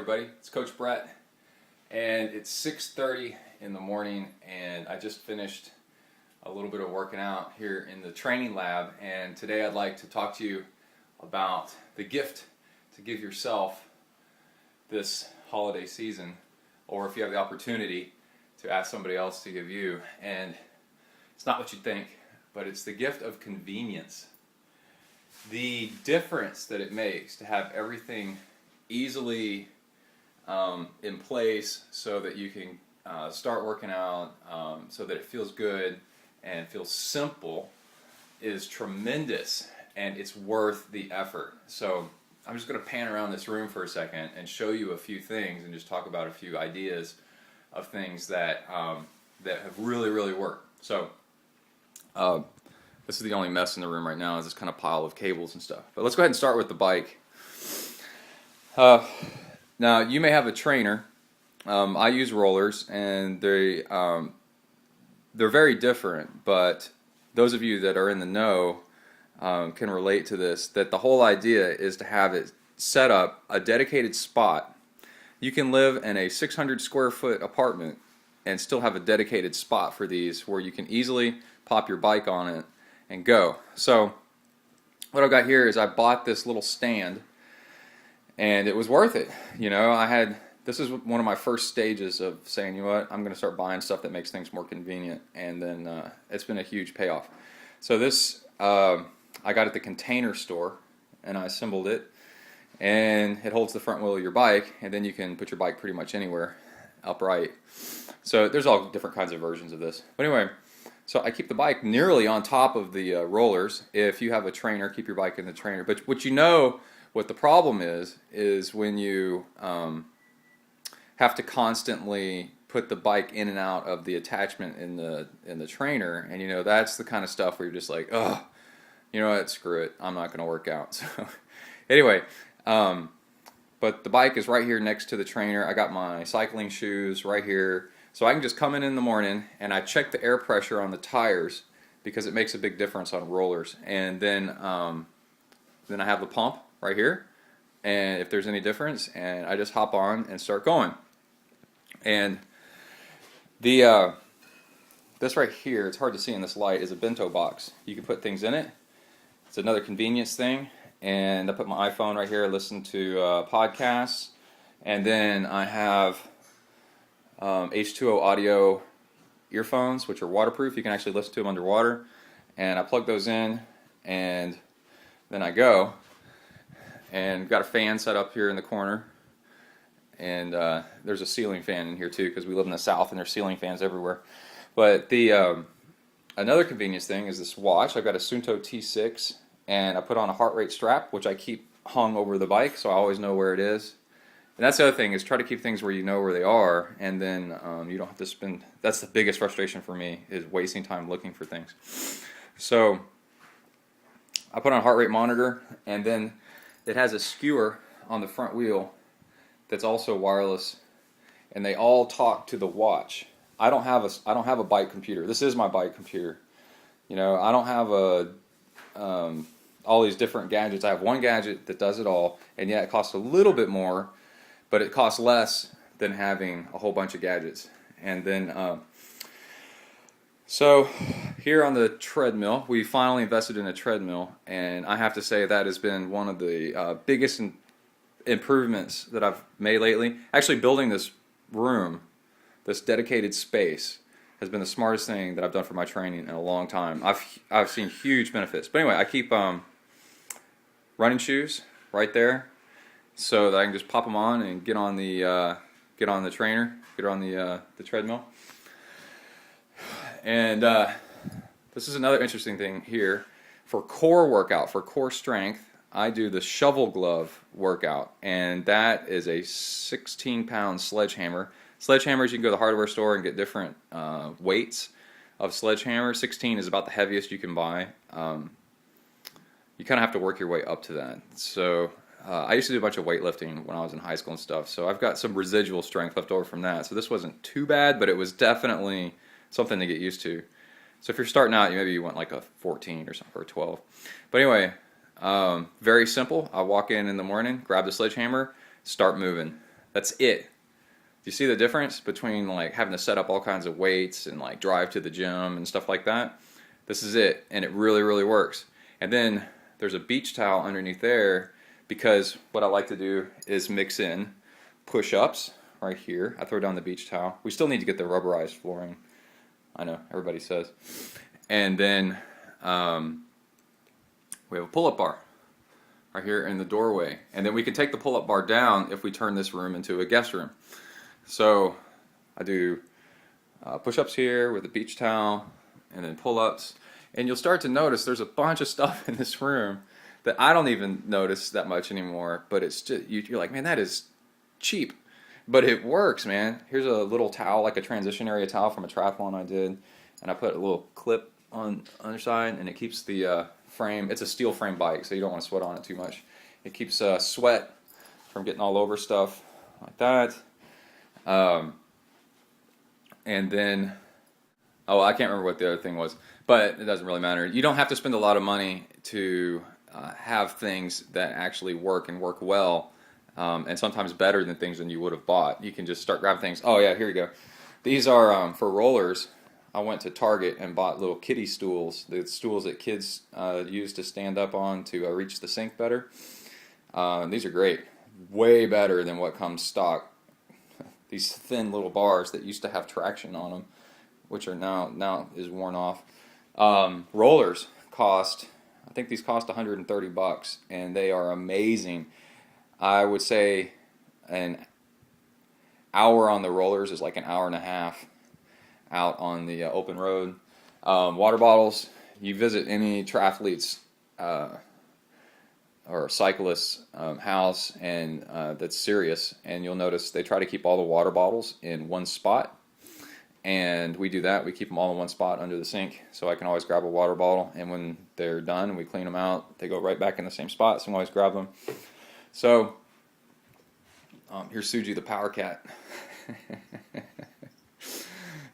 everybody, it's Coach Brett, and it's 6:30 in the morning, and I just finished a little bit of working out here in the training lab, and today I'd like to talk to you about the gift to give yourself this holiday season, or if you have the opportunity to ask somebody else to give you. And it's not what you think, but it's the gift of convenience. The difference that it makes to have everything easily in place so that you can start working out, so that it feels good and feels simple, is tremendous, and it's worth the effort. So I'm just going to pan around this room for a second and show you a few things and just talk about a few ideas of things that that have really worked. So this is the only mess in the room right now, is this kind of pile of cables and stuff. But let's go ahead and start with the bike. Now, you may have a trainer. I use rollers, and they're very different, but those of you that are in the know can relate to this, that the whole idea is to have it set up a dedicated spot. You can live in a 600 square foot apartment and still have a dedicated spot for these where you can easily pop your bike on it and go. So what I've got here is I bought this little stand, and it was worth it. You know, this is one of my first stages of saying, you know what, I'm going to start buying stuff that makes things more convenient, and then it's been a huge payoff. So this I got at the Container Store, and I assembled it, and it holds the front wheel of your bike, and then you can put your bike pretty much anywhere upright. So there's all different kinds of versions of this. But anyway, so I keep the bike nearly on top of the rollers. If you have a trainer, keep your bike in the trainer. But what the problem is when you have to constantly put the bike in and out of the attachment in the trainer, and you know, that's the kind of stuff where you're just like, oh, you know what, screw it, I'm not going to work out. So anyway, but the bike is right here next to the trainer. I got my cycling shoes right here, so I can just come in the morning and I check the air pressure on the tires, because it makes a big difference on rollers. And then I have the pump right here, and if there's any difference, and I just hop on and start going. And this right here, it's hard to see in this light, is a bento box. You can put things in it. It's another convenience thing. And I put my iPhone right here, listen to podcasts, and then I have H2O audio earphones, which are waterproof. You can actually listen to them underwater. And I plug those in, and then I go. And got a fan set up here in the corner, and there's a ceiling fan in here too, because we live in the South and there's ceiling fans everywhere. But the another convenience thing is this watch. I've got a Suunto T6, and I put on a heart rate strap, which I keep hung over the bike, so I always know where it is. And that's the other thing, is try to keep things where you know where they are, and then you don't have to spend. That's the biggest frustration for me, is wasting time looking for things. So I put on a heart rate monitor, and then it has a skewer on the front wheel that's also wireless, and they all talk to the watch. I don't have a bike computer. This is my bike computer. You know, I don't have all these different gadgets. I have one gadget that does it all, and yeah, it costs a little bit more, but it costs less than having a whole bunch of gadgets. And then so here on the treadmill, we finally invested in a treadmill, and I have to say that has been one of the biggest improvements that I've made lately. Actually, building this room, this dedicated space, has been the smartest thing that I've done for my training in a long time. I've seen huge benefits. But anyway, I keep running shoes right there, so that I can just pop them on and get on the trainer, get on the treadmill. And this is another interesting thing here. For core workout, for core strength, I do the shovel glove workout, and that is a 16-pound sledgehammer. Sledgehammers, you can go to the hardware store and get different weights of sledgehammer. 16 is about the heaviest you can buy. You kind of have to work your way up to that. So I used to do a bunch of weightlifting when I was in high school and stuff, so I've got some residual strength left over from that. So this wasn't too bad, but it was definitely something to get used to. So if you're starting out, maybe you want like a 14 or something, or 12. But anyway, very simple. I walk in the morning, grab the sledgehammer, start moving. That's it. Do you see the difference between like having to set up all kinds of weights and like drive to the gym and stuff like that? This is it, and it really, really works. And then there's a beach towel underneath there, because what I like to do is mix in push-ups right here. I throw down the beach towel. We still need to get the rubberized flooring. I know, everybody says. And then we have a pull-up bar right here in the doorway. And then we can take the pull-up bar down if we turn this room into a guest room. So I do push-ups here with a beach towel, and then pull-ups. And you'll start to notice there's a bunch of stuff in this room that I don't even notice that much anymore. But it's just, you're like, man, that is cheap. But it works, man. Here's a little towel, like a transition area towel from a triathlon I did. And I put a little clip on the underside, and it keeps the frame. It's a steel frame bike, so you don't want to sweat on it too much. It keeps sweat from getting all over stuff like that. And then, oh, I can't remember what the other thing was, but it doesn't really matter. You don't have to spend a lot of money to have things that actually work and work well, and sometimes better than things than you would have bought. You can just start grabbing things. Oh yeah, here you go. These are for rollers. I went to Target and bought little kiddie stools, the stools that kids use to stand up on to reach the sink better. These are great, way better than what comes stock. These thin little bars that used to have traction on them, which are now is worn off. Rollers cost, I think these cost $130, and they are amazing. I would say an hour on the rollers is like an hour and a half out on the open road. Water bottles, you visit any triathlete's or cyclist's house, and that's serious, and you'll notice they try to keep all the water bottles in one spot. And we do that. We keep them all in one spot under the sink, so I can always grab a water bottle, and when they're done, we clean them out. They go right back in the same spot, so I can always grab them. So here's Suji the power cat.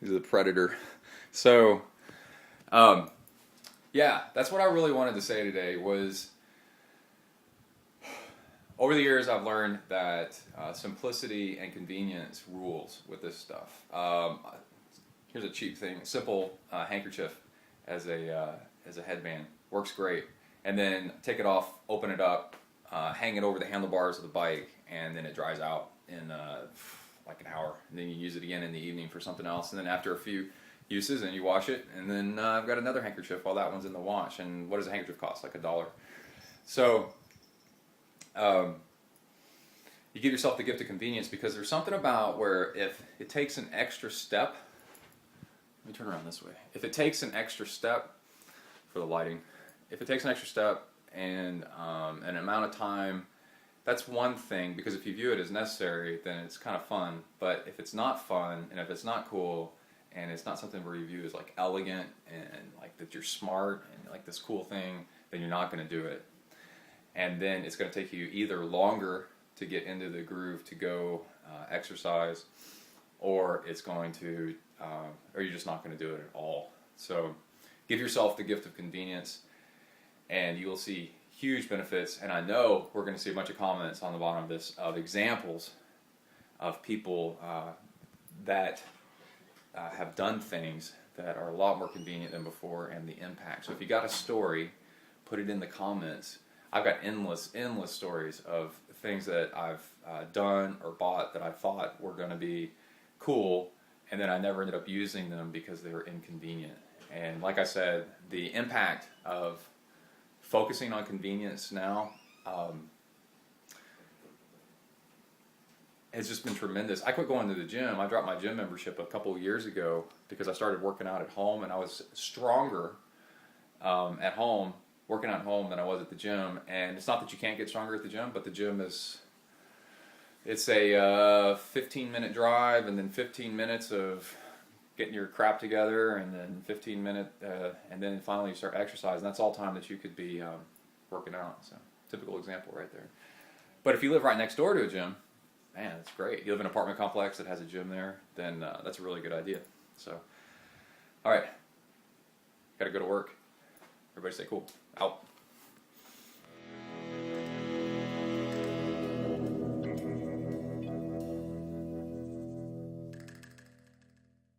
He's a predator. So yeah, that's what I really wanted to say today. Was over the years I've learned that simplicity and convenience rules with this stuff. Here's a cheap thing: simple handkerchief as a headband works great. And then take it off, open it up, hang it over the handlebars of the bike, and then it dries out in like an hour. And then you use it again in the evening for something else. And then after a few uses, and you wash it. And then I've got another handkerchief while that one's in the wash. And what does a handkerchief cost? Like $1. So you give yourself the gift of convenience, because there's something about where if it takes an extra step, let me turn around this way. If it takes an extra step for the lighting, if it takes an extra step and an amount of time, that's one thing, because if you view it as necessary, then it's kind of fun. But if it's not fun, and if it's not cool, and it's not something where you view as like elegant and like that you're smart and like this cool thing, then you're not going to do it. And then it's going to take you either longer to get into the groove to go exercise, or it's going to, or you're just not going to do it at all. So give yourself the gift of convenience, and you will see huge benefits. And I know we're going to see a bunch of comments on the bottom of this of examples of people that have done things that are a lot more convenient than before, and the impact. So if you got a story, put it in the comments. I've got endless stories of things that I've done or bought that I thought were going to be cool, and then I never ended up using them because they were inconvenient. And like I said, the impact of focusing on convenience now has just been tremendous. I quit going to the gym. I dropped my gym membership a couple of years ago because I started working out at home, and I was stronger at home, working out at home, than I was at the gym. And it's not that you can't get stronger at the gym, but the gym is, it's a 15-minute drive, and then 15 minutes of getting your crap together, and then 15 minutes, and then finally you start exercising. That's all time that you could be working out. So typical example right there. But if you live right next door to a gym, man, that's great. You live in an apartment complex that has a gym there, then that's a really good idea. So, all right, got to go to work. Everybody stay cool. Out.